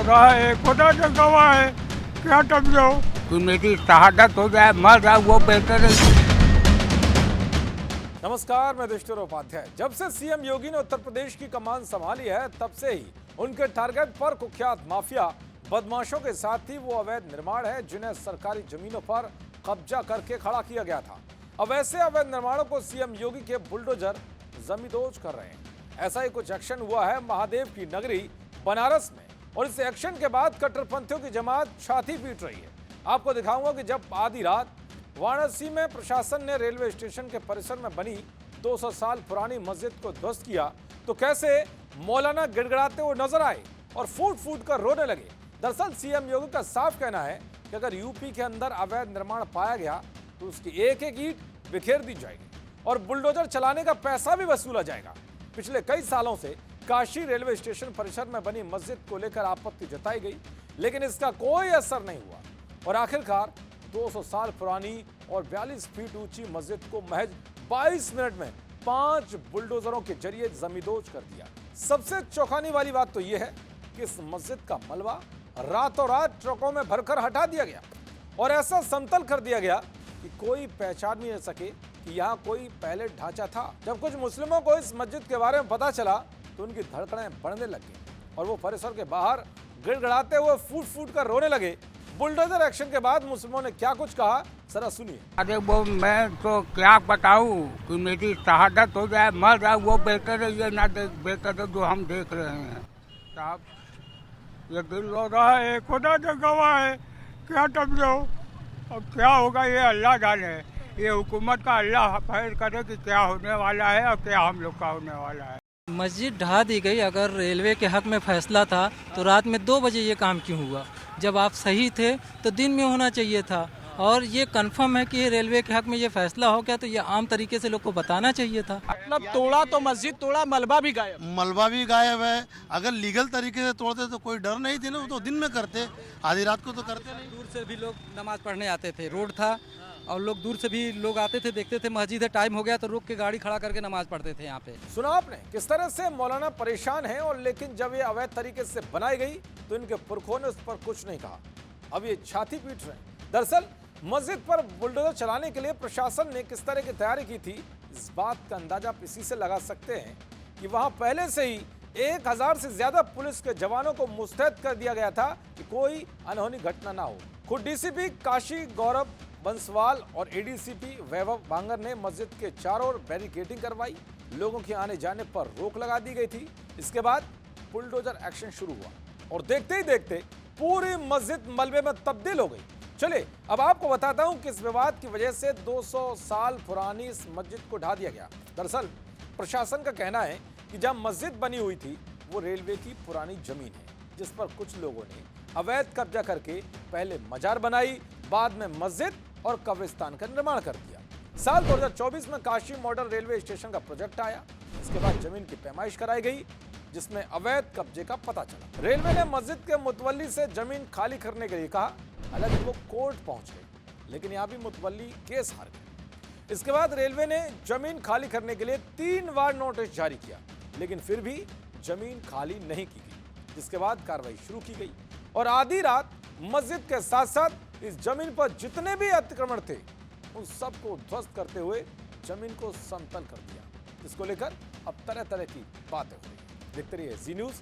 रहा है, खुदा का गवाह है, क्या समझो कि मेरी शहादत हो जाए, मर जाए वो बेहतर है। नमस्कार, मैं दुष्टर उपाध्याय। जब से सीएम योगी ने उत्तर प्रदेश की कमान संभाली है, तब से ही उनके टारगेट पर कुख्यात माफिया बदमाशों के साथ ही वो अवैध निर्माण है जिन्हें सरकारी जमीनों पर कब्जा करके खड़ा किया गया था। अब ऐसे अवैध निर्माणों को सीएम योगी के बुलडोजर जमींदोज कर रहे हैं। ऐसा ही कुछ एक्शन हुआ है महादेव की नगरी बनारस में, और इस एक्शन के बाद कट्टरपंथियों की जमात छाती पीट रही है। आपको दिखाऊंगा कि जब आधी रात वाराणसी में प्रशासन ने रेलवे स्टेशन के परिसर में बनी 200 साल पुरानी मस्जिद को ध्वस्त किया, तो कैसे मौलाना गिड़गिड़ाते हुए नजर आए और फूट फूट कर रोने लगे। दरअसल सीएम योगी का साफ कहना है कि अगर यूपी के अंदर अवैध निर्माण पाया गया तो उसकी एक एक ईंट बिखेर दी जाएगी और बुलडोजर चलाने का पैसा भी वसूला जाएगा। पिछले कई सालों से काशी रेलवे स्टेशन परिसर में बनी मस्जिद को लेकर आपत्ति जताई गई, लेकिन इसका कोई असर नहीं हुआ और आखिरकार 200 साल पुरानी और 42 फीट ऊंची मस्जिद को महज 22 मिनट में 5 बुलडोजरों के जरिए जमींदोज कर दिया। सबसे चौंकाने वाली बात तो यह है कि इस मस्जिद का मलबा रातों रात ट्रकों में भरकर हटा दिया गया और ऐसा समतल कर दिया गया कि कोई पहचान नहीं सके कि यहाँ कोई पहले ढांचा था। जब कुछ मुस्लिमों को इस मस्जिद के बारे में पता चला तो उनकी धड़कनें बढ़ने लग गई और वो परिसर के बाहर गिड़गिड़ाते हुए फूट फूट कर रोने लगे। बुलडोजर एक्शन के बाद मुस्लिमों ने क्या कुछ कहा, जरा सुनिए। अरे वो मैं तो क्या बताऊं कि मेरी शहादत हो जाए, मर जाए वो बेहतर है, ये ना बेहतर है जो हम देख रहे हैं। साहब ये दिल रो रहा है, खुदा का गवाह है, क्या समझो अब क्या होगा ये अल्लाह जाने। ये हुकूमत का अल्लाह फैसला करे कि क्या होने वाला है और क्या हम लोग का होने वाला है। मस्जिद ढहा दी गई। अगर रेलवे के हक में फैसला था तो रात में 2 बजे ये काम क्यों हुआ? जब आप सही थे तो दिन में होना चाहिए था। और ये कंफर्म है कि रेलवे के हक में ये फैसला हो गया तो ये आम तरीके से लोग को बताना चाहिए था। मतलब तोड़ा तो मस्जिद तोड़ा, मलबा भी गायब है। अगर लीगल तरीके से तोड़ते तो कोई डर नहीं थी ना, वो तो दिन में करते, आधी रात को तो करते नहीं। दूर से भी लोग नमाज पढ़ने आते थे, रोड था और लोग दूर से भी लोग आते थे, देखते थे मस्जिद है, टाइम हो गया तो रुक के गाड़ी खड़ा करके नमाज पढ़ते थे यहाँ पे। सुना आपने किस तरह से मौलाना परेशान है, और लेकिन जब ये अवैध तरीके से बनाई गई तो इनके पुरखों ने उस पर कुछ नहीं कहा। अब ये छाती पीट रहे हैं। दरअसल मस्जिद पर बुलडोजर चलाने के लिए प्रशासन ने किस तरह की तैयारी की थी, इस बात का अंदाजा आप इसी से लगा सकते हैं कि वहां पहले से ही 1000 से ज्यादा पुलिस के जवानों को मुस्तैद कर दिया गया था कि कोई अनहोनी घटना ना हो। खुद डीसीपी काशी गौरव बंसवाल और एडीसीपी वैभव बांगर ने मस्जिद के चारों ओर बैरिकेडिंग करवाई, लोगों के आने जाने पर रोक लगा दी गई थी। इसके बाद बुलडोजर एक्शन शुरू हुआ और देखते ही देखते पूरी मस्जिद मलबे में तब्दील हो गई। चलिए अब आपको बताता हूं किस विवाद की वजह से 200 साल पुरानी इस मस्जिद को ढा दिया गया। दरअसल प्रशासन का कहना है कि जहां मस्जिद बनी हुई थी वो रेलवे की पुरानी जमीन है, जिस पर कुछ लोगों ने अवैध कब्जा करके पहले मजार बनाई, बाद में मस्जिद और कब्रिस्तान का निर्माण कर दिया। साल 2024 में काशी मॉडल रेलवे स्टेशन का प्रोजेक्ट आया। इसके बाद जमीन की पैमाइश कराई गई जिसमें अवैध कब्जे का पता चला। रेलवे ने मस्जिद के मुतवल्ली से जमीन खाली करने के लिए कहा, हालांकि वो कोर्ट पहुंच गए, लेकिन यहाँ भी मुतवल्ली केस हार गए। इसके बाद रेलवे ने जमीन खाली करने के लिए 3 बार नोटिस जारी किया, लेकिन फिर भी जमीन खाली नहीं की गई, जिसके बाद कार्रवाई शुरू की गई और आधी रात मस्जिद के साथ साथ इस जमीन पर जितने भी अतिक्रमण थे उन सबको ध्वस्त करते हुए जमीन को समतल कर दिया। इसको लेकर अब तरह तरह की बातें हो रही है। देखते रहिए जी न्यूज़।